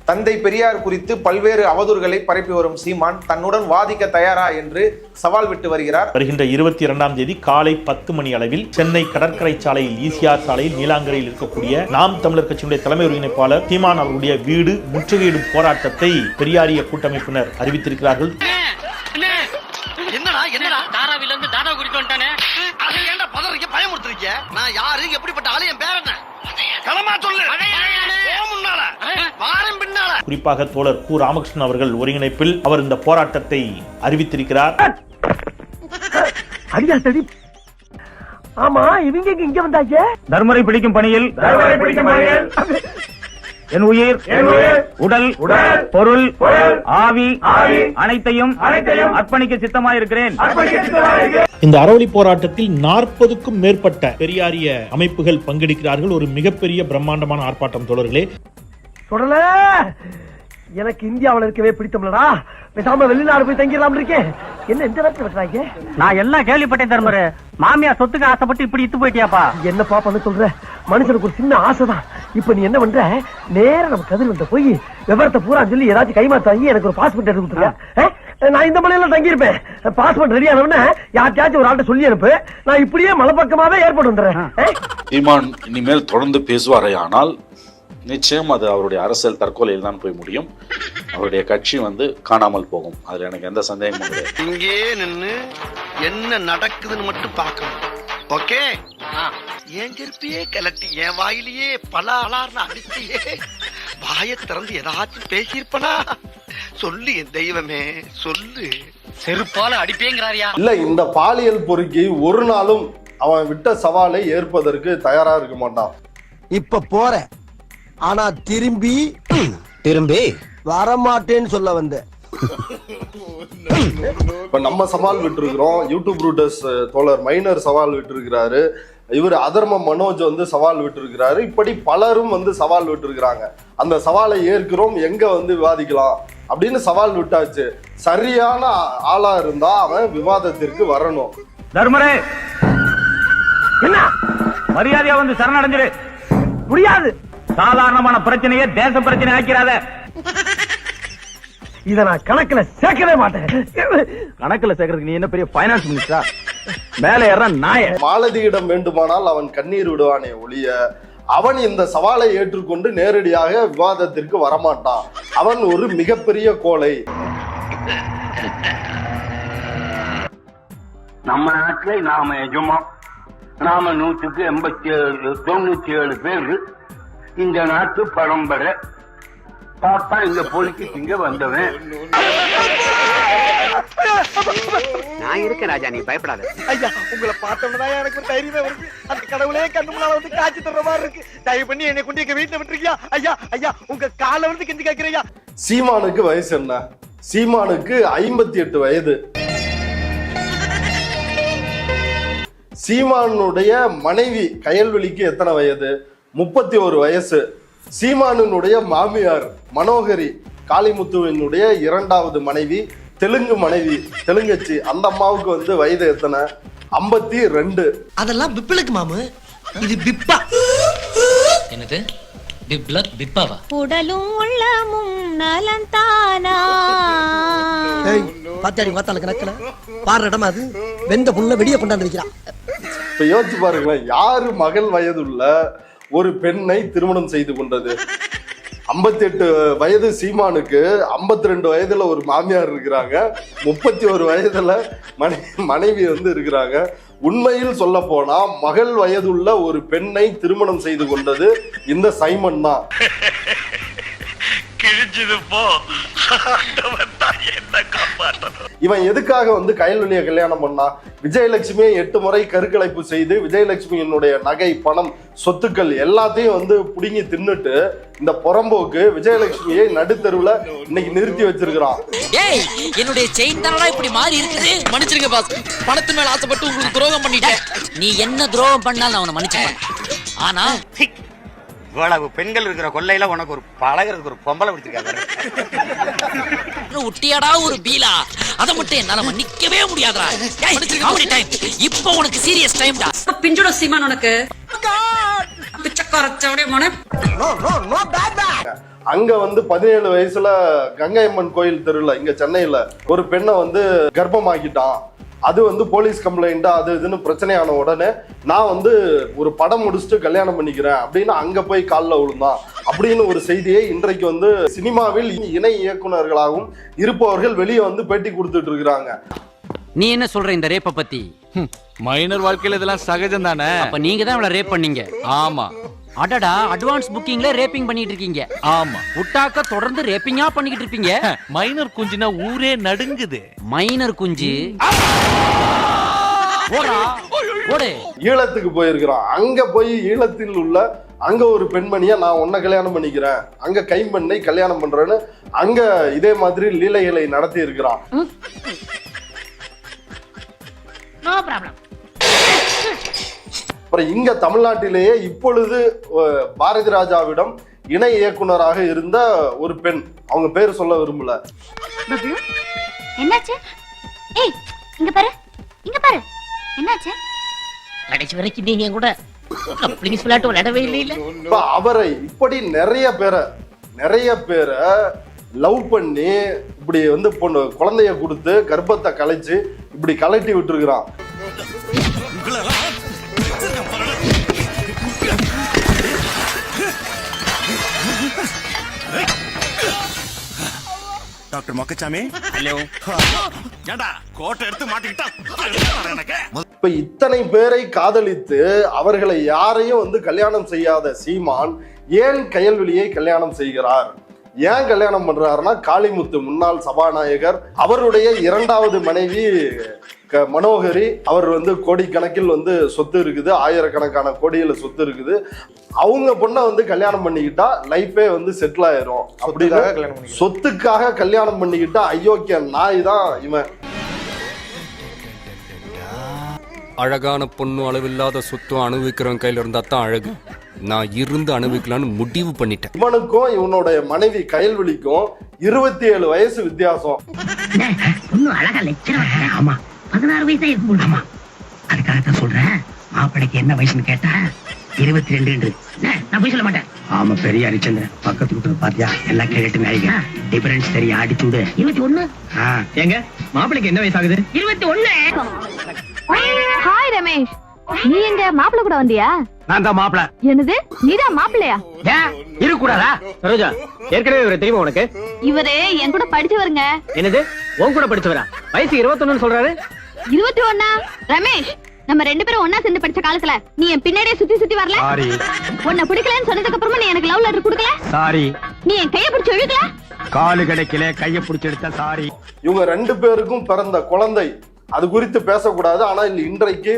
தந்தை பெரியார் குறித்து பல்வேறு அவதூறுகளை பரப்பி வரும் சீமான் தன்னுடன் வாதிக்க தயாரா என்று சவால் விட்டு வருகிறார். வருகின்ற 22ஆம் தேதி காலை 10 மணி அளவில் சென்னை கடற்கரை சாலையில் ஈசிஆர் சாலையில் நீலாங்கரையில் இருக்கக்கூடிய நாம் தமிழர் கட்சியினுடைய தலைமை ஒருங்கிணைப்பாளர் சீமான் அவருடைய வீடு முற்றுகையிடும் போராட்டத்தை பெரியாரிய கூட்டமைப்பினர் அறிவித்திருக்கிறார்கள். குறிப்பாக தோழர் கு ராமகிருஷ்ணன் அவர்கள் ஒருங்கிணைப்பில் அவர் இந்த போராட்டத்தை அறிவித்திருக்கிறார். ஆமா, இவங்க இங்க வந்தாங்க. தர்மரை பிடிக்கும் பணியில் என் உயிர் உடல் பொருள் ஆவி அனைத்தையும் அர்ப்பணிக்க சித்தமாயிருக்கிறேன். இந்த அறவழி போராட்டத்தில் 40க்கும் மேற்பட்ட பெரியாரிய அமைப்புகள் பங்கெடுக்கிறார்கள். ஒரு மிகப்பெரிய பிரம்மாண்டமான ஆர்ப்பாட்டம் தோழர்களே. சொல்லல, எனக்கு இந்தியாவில் இருக்கவே பிடித்தம்லடா. பேசாம வெளிநாடு போய் தங்கிடலாம் இருக்கேன். என்ன இந்த நேரத்துல வைக்கிறாங்க? நான் எல்லாம் கேள்விப்பட்டேன் தர்மரு. மாமியா சொத்துக்கு ஆசைப்பட்டு இப்படி இத்து போயிட்டியாப்பா? என்னப்பா பண்ண சொல்ற? மனுஷனுக்கு ஒரு சின்ன ஆசைதான். இப்ப நீ என்ன பண்ற? நேரம் நம்ம கதிர்வந்த போய் விவரத்தை பூரா சொல்லி ஏதாச்சும் கைமாத்தாங்கி எனக்கு ஒரு பாஸ்போர்ட் எடுத்து கொடுத்துருக்க. நான் இந்த மலையில தங்கியிருப்பேன். பாஸ்போர்ட் ரெடி ஆனவன யார்கிட்டயாச்சும் ஒரு ஆள்கிட்ட சொல்லி அனுப்பு. நான் இப்படியே மலைப்பக்கமாவே ஏற்பட்டு வந்துடுறேன். சீமான் இனிமேல் தொடர்ந்து பேசுவாரே ஆனால் நிச்சயம் அது அவருடைய அரசியல் தற்கொலையில் தான் போய் முடியும். அவருடைய கட்சி காணாமல் போகும். அதுல எனக்கு எந்த சந்தேகமும் கிடையாது. இங்கே நின்னு என்ன நடக்குதுன்னு மட்டும் பார்க்கணும். ஓகே, என் செருப்பியே கலட்டி என் வாயிலேயே பல அலார்னு அடிச்சியே வாயை திறந்து ஏதாச்சும் பேசியிருப்பனா? சொல்லு என் தெய்வமே, சொல்லு. செருப்பால அடிப்பேங்கிறாரியா? இல்ல, இந்த பாலியல் பொறுக்கி ஒரு நாளும் அவன் விட்ட சவாலை ஏற்பதற்கு தயாரா இருக்க மாட்டான். இப்ப போற, ஆனா திரும்பி வரமாட்டேன்னு சொல்ல வந்த. இப்ப நம்ம சவால் விட்டு இருக்கிறோம். யூடியூப் ரூட்டர்ஸ் தோழர் மைனர் சவால் விட்டு இருக்கிறாரு. இவர் அதர்ம மனோஜ் சவால் விட்டு இருக்கிறாரு. இப்படி பலரும் சவால் விட்டு இருக்கிறாங்க. அந்த சவாலை ஏற்கிறோம், எங்க விவாதிக்கலாம் அப்படின்னு சவால் விட்டாச்சு. சரியான ஆளா இருந்தா அவன் விவாதத்திற்கு வரணும். தர்மரே, என்ன மரியாதையா சரணடைஞ்சிரு. முடியாது. சாதாரணமான பிரச்சனையே தேச பிரச்சனை ஆக்கிறாத. இத நான் கணக்குல சேர்க்கவே மாட்டேன். கணக்குல சேர்க்கறதுக்கு நீ என்ன பெரிய பைனான்ஸ் மினிஸ்டரா? மேல ஏற நாய. மாலதியிடம் வேண்டுமானால் அவன் கண்ணீர் விடுவானே ஒழிய அவன் இந்த சவாலை ஏற்றுக்கொண்டு நேரடியாக விவாதத்திற்கு வரமாட்டான். அவன் ஒரு மிகப்பெரிய கோழை. நம்ம நாட்டுல நாம எஜமா, நாம 197 பேர் இந்த நாட்டு பரம்பரை. பாப்பா இந்த பொலிக்கு இங்க வந்தவன். நான் இருக்க ராஜா, நீ பயப்படாத. ஐயா, உங்களை பார்த்தோம்னா எனக்கு ஒரு தைரியமே வருது. அந்த கடவுளே கண்ணு முன்னால காட்சி தர்ற மாதிரி இருக்கு. தயவு பண்ணி என்னை கொண்டு எங்க வீட்டுல விட்டுருக்கியா? ஐயா ஐயா, உங்க கால கெஞ்சி கேட்கிறையா. சீமானுக்கு வயசு என்ன? சீமானுக்கு 58 வயது. சீமானுடைய மனைவி கயல்வெளிக்கு எத்தனை வயது? 31 வயசு. சீமானுடைய மாமியார் மனோகரி, காளிமுத்துவினுடைய 2வது மனைவி, தெலுங்கு மனைவி, தெலுங்கச்சி, அந்த அம்மாவுக்கு வயது எத்தனை? 52. அதெல்லாம் பிப்பிளுக்கு மாமு, இது பிப்பா. என்னது பிப்லக் பிப்பாவா? உடலும் உள்ளமும் நலந்தானா? ஏய், பாத்தியாடி வாத்தால கணக்குல பாரு இடமா அது. வெந்த புண்ண வெடிய கொண்டாந்து வைக்கிறான். இப்ப யோசிச்சு பாருங்களேன், யாரு மகள் வயதுள்ள ஒரு பெண்ணை திருமணம் செய்து கொண்டது? 58 வயது சீமானுக்கு 52 வயதுல ஒரு மாமியார் இருக்கிறாங்க. 31 வயதுல மனைவி இருக்கிறாங்க. உண்மையில் சொல்ல போனா மகள் வயதுள்ள ஒரு பெண்ணை திருமணம் செய்து கொண்டது இந்த சைமன் தான். இவன் எதுக்காக கயல்வெளியை கல்யாணம் பண்ணா? விஜயலட்சுமியை 8 முறை கருக்கலைப்பு செய்து விஜயலட்சுமியினுடைய நகை, பணம், சொத்துக்கள் எல்லாத்தையும் புடுங்கி தின்னுட்டு இந்த புறம்போக்கு விஜயலட்சுமியை நடுத்தருவுல இன்னைக்கு நிறுத்தி வச்சிருக்கிறான். ஏய், என்னுடைய செயின் தானடா இப்படி மாறி இருக்குது. மன்னிச்சிருங்க பாஸ், பணத்து மேல ஆசைப்பட்டு உங்களுக்கு துரோகம் பண்ணிட்டேன். நீ என்ன துரோகம் பண்ணாலும் நான் உன்னை மன்னிச்சிடுறேன். ஆனா இவ்வளவு பெண்கள் இருக்கிற கொள்ளையில உனக்கு ஒரு பழகிறதுக்கு ஒரு பொம்பளை பிடிச்சிருக்காங்க. உட்டியாடா ஒரு பீலா, அத மட்டும் என்னால மன்னிக்கவே முடியாதுடா. இப்போ உனக்கு சீரியஸ் டைம்டா. பிஞ்சுட சீமான் உனக்கு பிச்சக்காரச்சவரே மோனே. No no no bad bad. அங்க வந்து 17 வயசுல கங்கையம்மன் கோயில் தெருல இங்க சென்னையில ஒரு பெண்ணை வந்து கர்ப்பமாக்கிட்டான். அது வந்து போலீஸ் கம்ப்ளைண்ட் அது இதுன்னு பிரச்சனையான உடனே நான் வந்து ஒரு படம் முடிச்சுட்டு கல்யாணம் பண்ணிக்கிறேன் அப்படின்னு அங்க போய் காலில் விழுந்தான் அப்படின்னு ஒரு செய்தியை இன்றைக்கு வந்து சினிமாவில் இணை இயக்குனர்களாகவும் இருப்பவர்கள் வெளியே வந்து பேட்டி கொடுத்துட்டு இருக்கிறாங்க. நீ என்ன சொல்ற இந்த ரேப்ப பத்தி? மைனர் வாழ்க்கையில இதெல்லாம் சகஜம் தானே. அப்ப நீங்க தான் அவளை ரேப் பண்ணீங்க? ஆமா. அடடா, அட்வான்ஸ் புக்கிங்ல ரேப்பிங் பண்ணிட்டு இருக்கீங்க. ஆமா. உட்டாக்க தொடர்ந்து ரேப்பிங்கா பண்ணிக்கிட்டு இருப்பீங்க. மைனர் குஞ்சுனா ஊரே நடுங்குது. மைனர் குஞ்சு ஓடா ஓடு. ஈழத்துக்கு போயிருக்கிறான். அங்க போய் ஈழத்தில் உள்ள அங்க ஒரு பெண்மணியை நான் உன்னை கல்யாணம் பண்ணிக்கிறேன், அங்க கைம்பெண்ணை கல்யாணம் பண்றேன்னு அங்க இதே மாதிரி லீலைகளை நடத்தி இருக்கிறான். அப்புறம் இங்க தமிழ்நாட்டிலேயே இப்பொழுது பாரதி ராஜாவிடம் இணை இயக்குனராக இருந்த ஒரு பெண், அவங்க பேர் சொல்ல விரும்பல. என்னாச்சு? ஏய் இங்க பாரு, இங்க பாரு, என்னாச்சு? கடைசி வரைக்கும் நீங்க கூட ப்ளீஸ் விளையாட்டு விளையாடவே இல்ல. இப்ப அவரை இப்படி நிறைய பேரை லவ் பண்ணி இப்படி வந்து பொண்ணு குழந்தைய கொடுத்து கர்ப்பத்தை கலைச்சு இப்படி கலட்டி விட்டுருக்கிறான். Doctor Mokkasamy, hello. ஏண்டா கோட்டை எடுத்து மாட்டிக்கிட்டா? இப்ப இத்தனை பேரை காதலித்து அவர்களை யாரையும் வந்து கல்யாணம் செய்யாத சீமான் ஏன் கயல்விழியை கல்யாணம் செய்கிறார்? ஏன் கல்யாணம் பண்றாருன்னா, காளிமுத்து முன்னாள் சபாநாயகர் அவருடைய இரண்டாவது மனைவி மனோகரி, அவர் வந்து கோடிக்கணக்கில் வந்து சொத்து இருக்குது, ஆயிரக்கணக்கான கோடியில சொத்து இருக்குது. அவங்க பொண்ணை வந்து கல்யாணம் பண்ணிக்கிட்டா லைஃபே வந்து செட்டில் ஆயிரும். அப்படிதான் சொத்துக்காக கல்யாணம் பண்ணிக்கிட்டா அயோக்கிய நாய் தான் இவன். அழகான பொண்ணு அளவில்லாத சொத்தும் அனுபவிக்கிறவன் கையில இருந்தா தான் அழகு. நான் இருந்து அனுபவிக்கலான்னு முடிவு பண்ணிட்டேன். இவனுக்கும் இவனுடைய மனைவி கயல்விழிக்கும் 27 வயசு வித்தியாசம். அழகா லட்சணம். ஆமா 16 வயசா இருக்கும். அதுக்காகத்தான் சொல்றேன், மாப்பிளைக்கு என்ன வயசுன்னு கேட்டா 22. நான் போய் சொல்ல மாட்டேன். ஆமா பெரிய ஹரிச்சந்திரன் பக்கத்து வீட்டு பாத்தியா எல்லாம் கேட்டு மேரிங்க டிஃபரன்ஸ் தெரியா அடிச்சு விடு. 21. எங்க மாப்பிளைக்கு என்ன வயசு ஆகுது? 21. ஹாய் ரமேஷ், நீ எங்க மாப்பிள்ள கூட வந்தியா? நான் தான் மாப்பிள. என்னது, நீதான் மாப்பிள்ளையா? இரு கூடாதா? சரோஜா, ஏற்கனவே இவரை தெரியுமா உனக்கு? இவரு என் கூட படிச்சவருங்க. என்னது, உன் கூட படிச்சவரா? வயசு 21 சொல்றாரு. 21? ரமேஷ், நம்ம 2 பேரும் ஒன்னா சேர்ந்து படிச்ச காலத்துல நீ என் பின்னாடியே சுத்தி வரல. உன்னை பிடிக்கலன்னு சொன்னதுக்கு அப்புறமா நீ எனக்கு லவ் லெட்டர் கொடுக்கல. சாரி. நீ என் கைய பிடிச்சு இழுக்கல. காலு கிடைக்கல, கைய பிடிச்சு எடுத்த. சாரி. இவங்க 2 பேருக்கும் பிறந்த குழந்தை, அது குறித்து பேசக்கூடாது. ஆனா இன்றைக்கு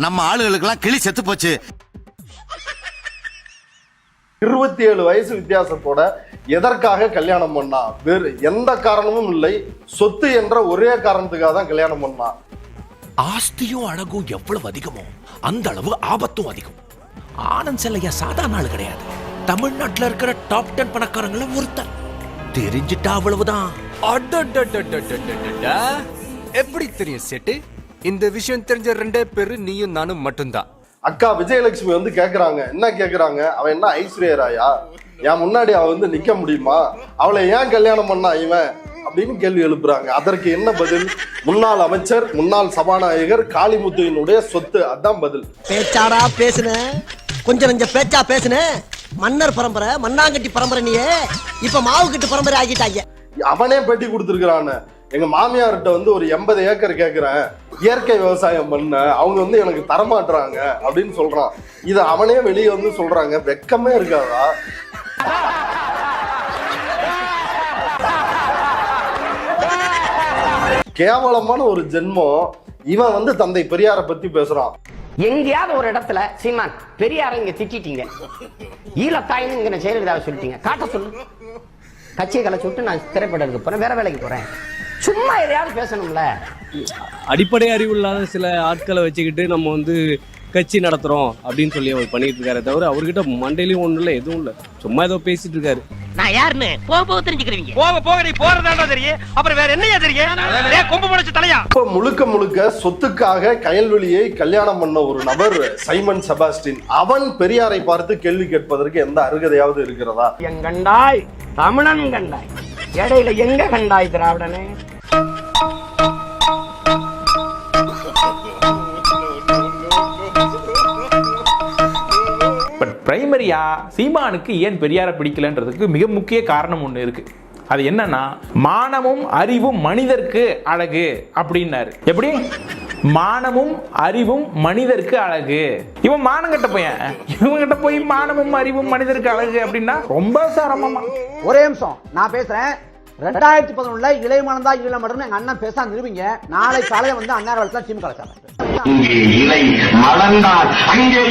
நம்ம ஆளுகளுக்கு எல்லாம் கிளி செத்து போச்சு. 27 வயசு வித்தியாசத்தோட எதற்காக கல்யாணம் பண்ணா? வேறு எந்த காரணமும் இல்லை, சொத்து என்ற ஒரே காரணத்துக்காக தான் கல்யாணம் பண்ணா. ஆஸ்தியும் அழகும் எவ்வளவு அதிகமோ அந்த அளவு ஆபத்தும் அதிகம். ஆனந்த் செல்லையா சாதாரண ஆளு கிடையாது. தமிழ்நாட்டுல இருக்கிற டாப் 10 பணக்காரங்கள ஒருத்தர். தெரிஞ்சிட்டா அவ்வளவுதான். எப்படி தெரியும் செட்டு? இந்த விஷயம் தெரிஞ்ச 2 பேரு நீயும் நானும் மட்டும்தான். அக்கா விஜயலட்சுமி வந்து கேக்குறாங்க, என்ன கேக்குறாங்க, அவன் என்ன ஐஸ்வர்யா ராயா? என் முன்னாடி அவ வந்து நிக்க முடியுமா? அவளை ஏன் கல்யாணம் பண்ணா இவன் அப்படின்னு கேள்வி எழுப்புறாங்க. அதற்கு என்ன பதில்? முன்னாள் அமைச்சர், முன்னாள் சபாநாயகர் காளிமுத்துவினுடைய சொத்து. அதான் பதில். பேச்சாடா பேசுன, கொஞ்சம் நெஞ்ச பேச்சா பேசுன. மன்னர் பரம்பரை, மண்ணாங்கட்டி பரம்பரை, நீயே இப்ப மாவுக்கட்டு பரம்பரை ஆகிட்டாங்க. அவனே பேட்டி கொடுத்துருக்கிறான்னு, எங்க மாமியார்கிட்ட வந்து ஒரு 80 ஏக்கர் கேட்கிறேன், இயற்கை விவசாயம் பண்ண, அவங்க வந்து எனக்கு தரமாட்டுறாங்க அப்படின்னு சொல்றான். இது அவனே வெளியே வந்து சொல்றாங்க. வெக்கமே இருக்காதா? கேவலமான ஒரு ஜென்மம். இவன் வந்து தந்தை பெரியாரை பத்தி பேசுறான். எங்கேயாவது ஒரு இடத்துல சீமான் பெரியாரை இங்க திட்டிட்டீங்க, ஈழத்தாயின்னு ஜெயலலிதாவை சொல்லிட்டீங்க, காட்ட சொல்லு. கட்சியை கலைச்சு விட்டு நான் திரைப்படம் எடுக்க போறேன், வேற வேலைக்கு போறேன். சும்மா எதையாவது பேசணும்ல. அடிப்படை அறிவு இல்லாத சில ஆட்களை வச்சுக்கிட்டு நம்ம வந்து கட்சி நடத்துறோம் அப்படின்னு சொல்லி அவர் பண்ணிட்டு இருக்காரு தவிர அவர்கிட்ட மண்டையிலயும் ஒண்ணும் இல்லை, எதுவும் இல்லை, சும்மா ஏதோ பேசிட்டு இருக்காரு. நான் யாருன்னு போக போக தெரிஞ்சுக்கிறீங்க. போக போக நீ போறதாண்டா தெரியும். அப்புறம் வேற என்னையா தெரியும்? கொம்பு முளைச்சு தலையா. இப்ப முழுக்க முழுக்க சொத்துக்காக கயல்வெளியை கல்யாணம் பண்ண ஒரு நபர் சைமன் செபாஸ்டின். அவன் பெரியாரை பார்த்து கேள்வி கேட்பதற்கு எந்த அருகதையாவது இருக்கிறதா? எங்கண்டாய் தமிழன் கண்டாய், இடையில எங்க கண்டாய் திராவிடனே? பட் பிரைமரியா சீமானுக்கு ஏன் பெரியாரை பிடிக்கலன்றதுக்கு மிக முக்கிய காரணம் ஒன்று இருக்கு. அது என்னன்னா, மானமும் அறிவும் மனிதருக்கு அழகு அப்படின்னாரு. எப்படி? மானமும் அறிவும் மனிதருக்கு அழகு. இவன் மானங்கட்ட பையன், இவங்கிட்ட போய் மானமும் அறிவும் மனிதருக்கு அழகு அப்படின்னா ரொம்ப சிரமமா. ஒரே நிமிஷம் நான் பேசுறேன். 2011 இளையமானதா ஈழமடர்னு எங்க அண்ணன் பேச நிறுவீங்க. நாளை காலையில வந்து அண்ணார் வளர்த்தா டீம் கலச்சாங்க. இங்கே இலை மலர்ந்தால் அங்கே